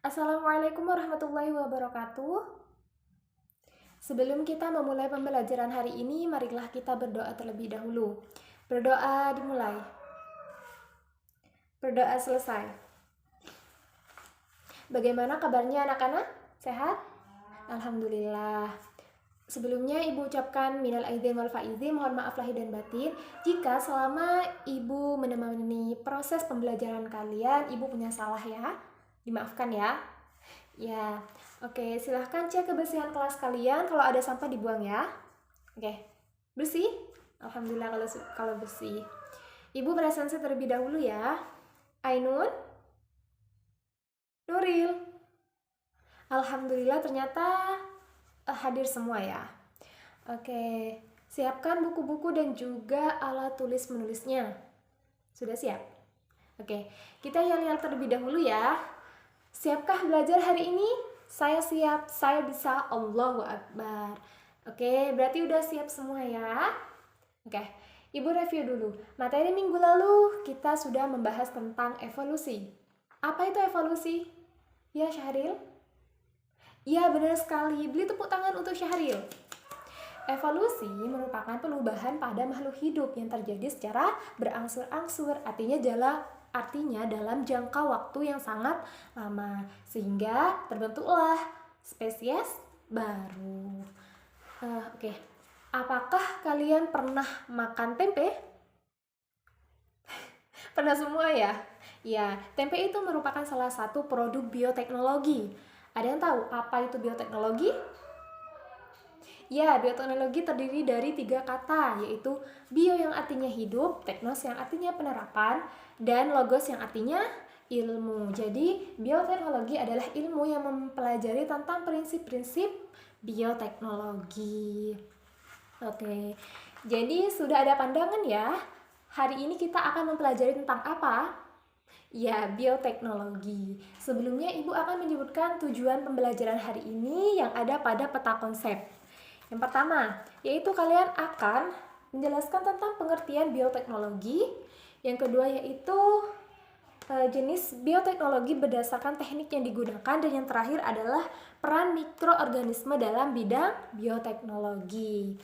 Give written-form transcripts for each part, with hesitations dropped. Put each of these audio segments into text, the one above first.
Assalamualaikum warahmatullahi wabarakatuh. Sebelum kita memulai pembelajaran hari ini, marilah kita berdoa terlebih dahulu. Berdoa dimulai. Berdoa selesai. Bagaimana kabarnya anak-anak? Sehat? Alhamdulillah. Sebelumnya Ibu ucapkan minal aidin wal faizin, mohon maaf lahir dan batin jika selama Ibu menemani proses pembelajaran kalian Ibu punya salah ya. Dimaafkan ya. Ya, oke, silahkan cek kebersihan kelas kalian. Kalau ada sampah dibuang ya. Oke, bersih? Alhamdulillah kalau bersih. Ibu presentasi terlebih dahulu ya. Ainun, Nuril. Alhamdulillah ternyata hadir semua ya. Oke, siapkan buku-buku dan juga alat tulis menulisnya. Sudah siap? Oke, kita yel-yel terlebih dahulu ya. Siapkah belajar hari ini? Saya siap, saya bisa, Allahu Akbar. Oke, berarti udah siap semua ya. Oke, Ibu review dulu. Materi minggu lalu kita sudah membahas tentang evolusi. Apa itu evolusi? Ya, Syahril? Ya, benar sekali. Beri tepuk tangan untuk Syahril. Evolusi merupakan perubahan pada makhluk hidup yang terjadi secara berangsur-angsur, artinya dalam jangka waktu yang sangat lama, sehingga terbentuklah spesies baru. Oke. Apakah kalian pernah makan tempe? Pernah semua ya? Ya, tempe itu merupakan salah satu produk bioteknologi. Ada yang tahu apa itu bioteknologi? Ya, bioteknologi terdiri dari 3 kata, yaitu bio yang artinya hidup, teknos yang artinya penerapan, dan logos yang artinya ilmu. Jadi, bioteknologi adalah ilmu yang mempelajari tentang prinsip-prinsip bioteknologi. Oke, jadi sudah ada pandangan ya. Hari ini kita akan mempelajari tentang apa? Ya, bioteknologi. Sebelumnya Ibu akan menyebutkan tujuan pembelajaran hari ini yang ada pada peta konsep. Yang pertama, yaitu kalian akan menjelaskan tentang pengertian bioteknologi. Yang kedua yaitu jenis bioteknologi berdasarkan teknik yang digunakan, dan yang terakhir adalah peran mikroorganisme dalam bidang bioteknologi.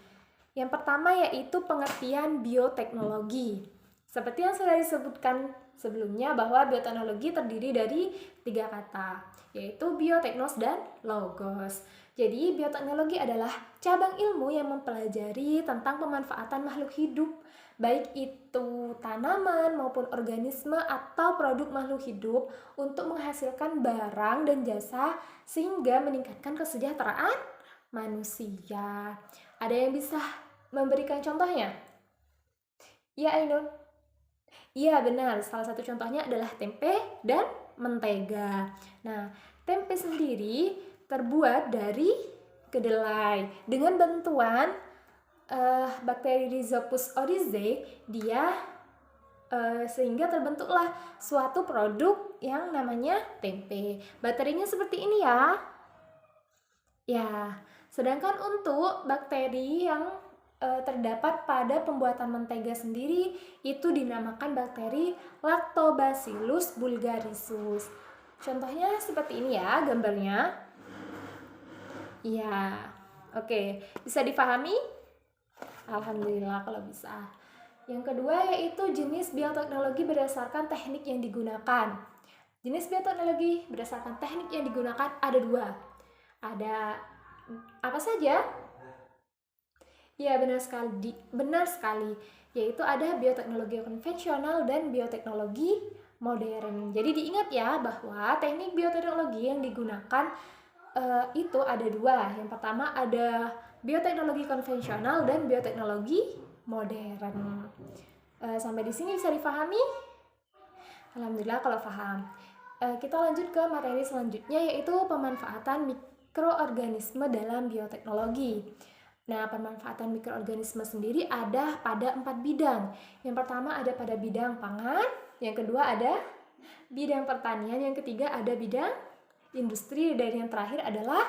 Yang pertama yaitu pengertian bioteknologi. Seperti yang sudah disebutkan sebelumnya bahwa bioteknologi terdiri dari 3 kata, yaitu bioteknos dan logos. Jadi bioteknologi adalah cabang ilmu yang mempelajari tentang pemanfaatan makhluk hidup, baik itu tanaman maupun organisme atau produk makhluk hidup untuk menghasilkan barang dan jasa sehingga meningkatkan kesejahteraan manusia. Ada yang bisa memberikan contohnya? Ya, Ainun. Iya, benar. Salah satu contohnya adalah tempe dan mentega. Nah, tempe sendiri terbuat dari kedelai. Dengan bantuan bakteri Rhizopus oryzae, dia sehingga terbentuklah suatu produk yang namanya tempe. Bakterinya seperti ini ya. Ya, sedangkan untuk bakteri yang terdapat pada pembuatan mentega sendiri itu dinamakan bakteri Lactobacillus bulgarisus. Contohnya seperti ini ya gambarnya. Iya, oke, bisa dipahami? Alhamdulillah kalau bisa. Yang kedua yaitu jenis bioteknologi berdasarkan teknik yang digunakan. Jenis bioteknologi berdasarkan teknik yang digunakan ada 2. Ada apa saja? Ya, benar sekali. Yaitu ada bioteknologi konvensional dan bioteknologi modern. Jadi diingat ya bahwa teknik bioteknologi yang digunakan itu ada 2. Yang pertama ada bioteknologi konvensional dan bioteknologi modern. Sampai di sini bisa dipahami? Alhamdulillah kalau paham. Kita lanjut ke materi selanjutnya yaitu pemanfaatan mikroorganisme dalam bioteknologi. Nah, pemanfaatan mikroorganisme sendiri ada pada 4 bidang. Yang pertama ada pada bidang pangan, yang kedua ada bidang pertanian, yang ketiga ada bidang industri, dan yang terakhir adalah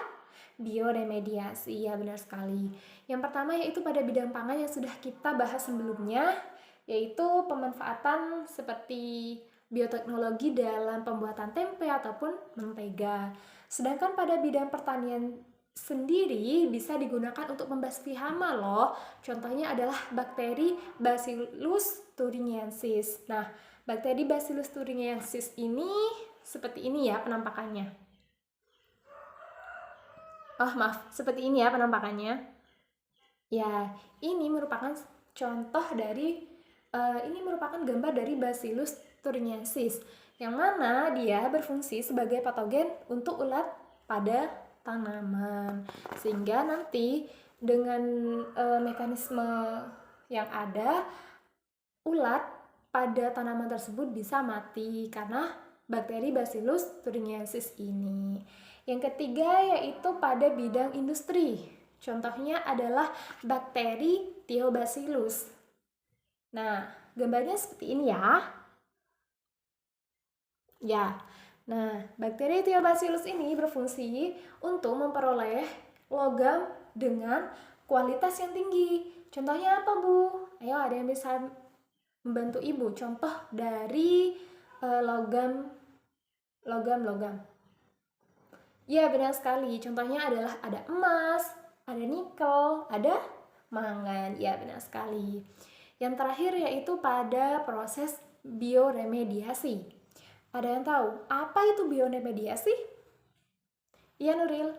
bioremediasi. Ya, benar sekali. Yang pertama yaitu pada bidang pangan yang sudah kita bahas sebelumnya, yaitu pemanfaatan seperti bioteknologi dalam pembuatan tempe ataupun mentega. Sedangkan pada bidang pertanian sendiri bisa digunakan untuk membasmi hama loh. Contohnya adalah bakteri Bacillus thuringiensis. Nah, bakteri Bacillus thuringiensis ini seperti ini ya penampakannya. Oh maaf, seperti ini ya penampakannya. Ya, ini merupakan contoh dari ini merupakan gambar dari Bacillus thuringiensis, yang mana dia berfungsi sebagai patogen untuk ulat pada tanaman. Sehingga nanti dengan mekanisme yang ada, ulat pada tanaman tersebut bisa mati karena bakteri Bacillus thuringiensis ini. Yang ketiga yaitu pada bidang industri. Contohnya adalah bakteri Thiobacillus. Nah, gambarnya seperti ini ya. Ya, nah bakteri Thiobacillus ini berfungsi untuk memperoleh logam dengan kualitas yang tinggi. Contohnya apa, Bu? Ayo, ada yang bisa membantu Ibu? Contoh dari logam. Ya, benar sekali. Contohnya adalah ada emas, ada nikel, ada mangan. Ya, benar sekali. Yang terakhir yaitu pada proses bioremediasi. Ada yang tahu apa itu bioremediasi? Iya, Nuril.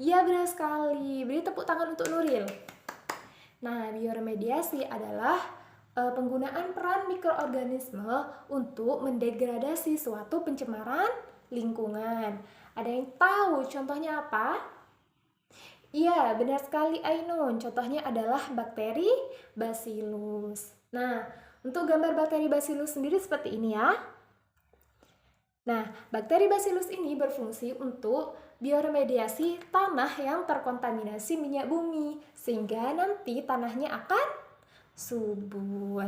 Iya, benar sekali. Beri tepuk tangan untuk Nuril. Nah, bioremediasi adalah penggunaan peran mikroorganisme untuk mendegradasi suatu pencemaran lingkungan. Ada yang tahu contohnya apa? Iya, benar sekali Ainun. Contohnya adalah bakteri Bacillus. Nah, untuk gambar bakteri Bacillus sendiri seperti ini ya. Nah, bakteri Bacillus ini berfungsi untuk bioremediasi tanah yang terkontaminasi minyak bumi, sehingga nanti tanahnya akan subur.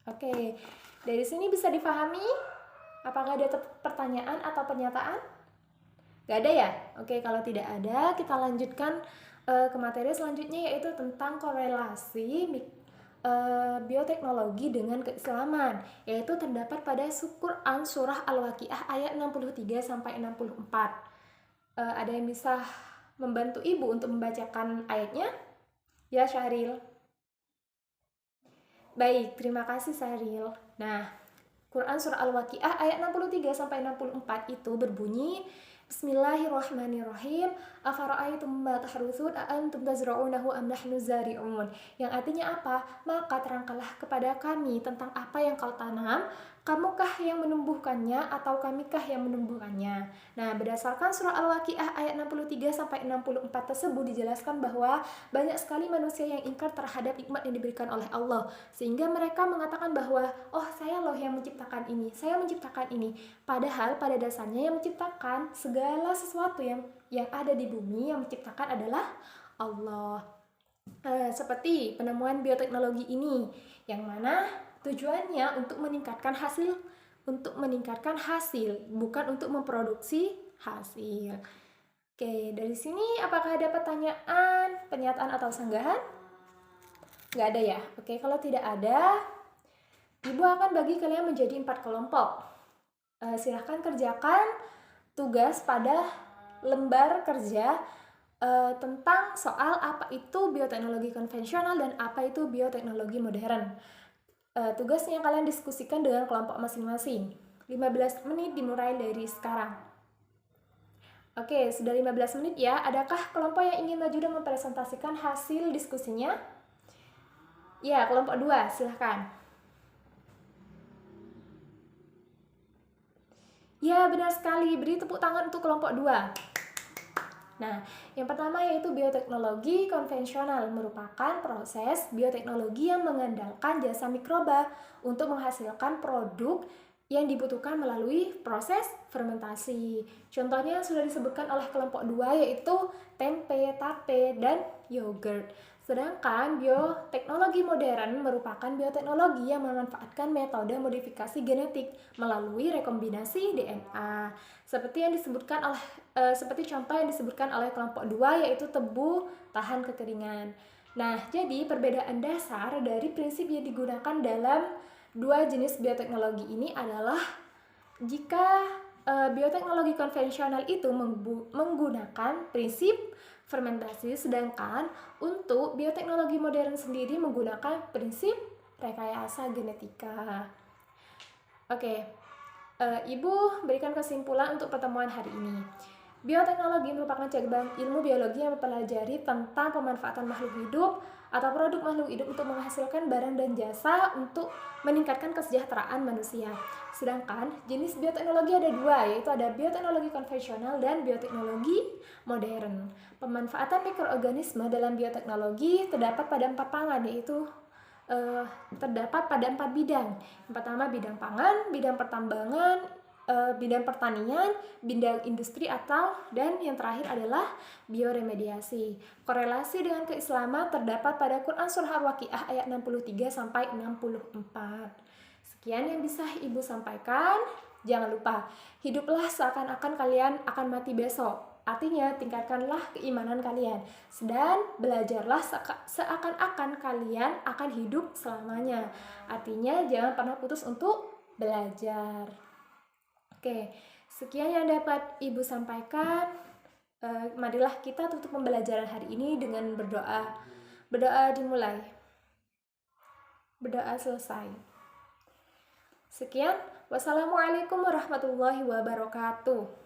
Oke, dari sini bisa dipahami? Apakah ada pertanyaan atau pernyataan? Gak ada ya? Oke, kalau tidak ada, kita lanjutkan ke materi selanjutnya, yaitu tentang korelasi bioteknologi dengan keislaman, yaitu terdapat pada Quran surah Al-Waqiah ayat 63-64. Ada yang bisa membantu Ibu untuk membacakan ayatnya? Ya, Syahril. Baik, terima kasih Syahril. Nah, Quran surah Al-Waqiah ayat 63-64 itu berbunyi, Bismillahirrahmanirrahim. Afara'aitum ma tahrusun a'antum tazra'unahu am nahnu zari'un. Yang artinya apa? Maka terangkanlah kepada kami tentang apa yang kau tanam. Kamukah yang menumbuhkannya atau kamikah yang menumbuhkannya? Nah, berdasarkan surah Al-Waqiah ayat 63-64 tersebut dijelaskan bahwa banyak sekali manusia yang ingkar terhadap nikmat yang diberikan oleh Allah, sehingga mereka mengatakan bahwa oh, saya loh yang menciptakan ini, saya menciptakan ini. Padahal pada dasarnya yang menciptakan segala sesuatu yang ada di bumi, yang menciptakan adalah Allah. Seperti penemuan bioteknologi ini, yang mana tujuannya untuk meningkatkan hasil, bukan untuk memproduksi hasil. Oke, dari sini apakah ada pertanyaan, pernyataan atau sanggahan? Nggak ada ya? Oke, kalau tidak ada, Ibu akan bagi kalian menjadi 4 kelompok. Silahkan kerjakan tugas pada lembar kerja tentang soal apa itu bioteknologi konvensional dan apa itu bioteknologi modern. Tugasnya kalian diskusikan dengan kelompok masing-masing. 15 menit dimulai dari sekarang. Oke, sudah 15 menit ya. Adakah kelompok yang ingin maju dan mempresentasikan hasil diskusinya? Ya, kelompok 2, silahkan. Ya, benar sekali. Beri tepuk tangan untuk kelompok 2. Nah, yang pertama yaitu bioteknologi konvensional, merupakan proses bioteknologi yang mengandalkan jasa mikroba untuk menghasilkan produk yang dibutuhkan melalui proses fermentasi. Contohnya sudah disebutkan oleh kelompok 2 yaitu tempe, tape, dan yogurt. Sedangkan bioteknologi modern merupakan bioteknologi yang memanfaatkan metode modifikasi genetik melalui rekombinasi DNA. Seperti contoh yang disebutkan oleh kelompok 2 yaitu tebu tahan kekeringan. Nah, jadi perbedaan dasar dari prinsip yang digunakan dalam Dua jenis bioteknologi ini adalah jika bioteknologi konvensional itu menggunakan prinsip fermentasi, sedangkan untuk bioteknologi modern sendiri menggunakan prinsip rekayasa genetika. Oke, Ibu berikan kesimpulan untuk pertemuan hari ini. Bioteknologi merupakan cabang ilmu biologi yang mempelajari tentang pemanfaatan makhluk hidup atau produk makhluk hidup untuk menghasilkan barang dan jasa untuk meningkatkan kesejahteraan manusia. Sedangkan jenis bioteknologi ada dua, yaitu ada bioteknologi konvensional dan bioteknologi modern. Pemanfaatan mikroorganisme dalam bioteknologi terdapat pada 4 pangan, yaitu terdapat pada 4 bidang. Yang pertama bidang pangan, bidang pertambangan, bidang pertanian, bidang industri dan yang terakhir adalah bioremediasi. Korelasi dengan keislaman terdapat pada Quran Surah Al-Waqiah ayat 63 sampai 64. Sekian yang bisa Ibu sampaikan. Jangan lupa, hiduplah seakan-akan kalian akan mati besok. Artinya, tingkatkanlah keimanan kalian dan belajarlah seakan-akan kalian akan hidup selamanya. Artinya, jangan pernah putus untuk belajar. Oke, sekian yang dapat Ibu sampaikan. Marilah kita tutup pembelajaran hari ini dengan berdoa. Berdoa dimulai. Berdoa selesai. Sekian. Wassalamualaikum warahmatullahi wabarakatuh.